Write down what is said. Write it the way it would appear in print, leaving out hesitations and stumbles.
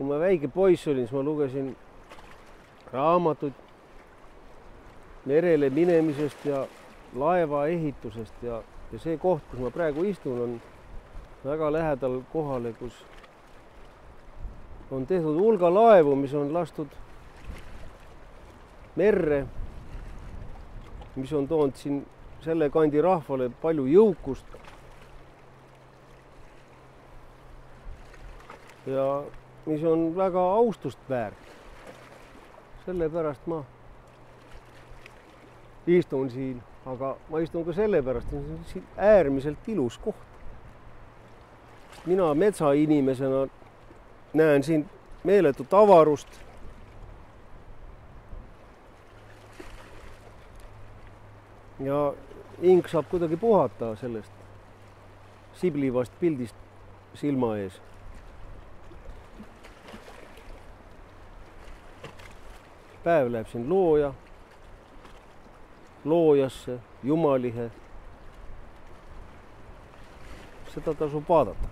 kui ma väike poiss olin, siis ma lugesin raamatuid merele minemisest ja laeva ehitusest ja see koht, kus ma praegu istun, on väga lähedal kohale, kus on tehtud hulga laevu, mis on lastud merre, mis on toonud siin selle kandi rahvale palju jõukust. Ja mis on väga austust väärt. Sellepärast ma istun siin, aga ma istun ka sellepärast, et see on siin äärmiselt ilus koht. Mina metsainimesena näen siin meeletut avarust. Ja hing saab kuidagi puhata sellest siblivast pildist silma ees. Päev läheb siin loojasse, jumalihe. Seda tasub vaadata.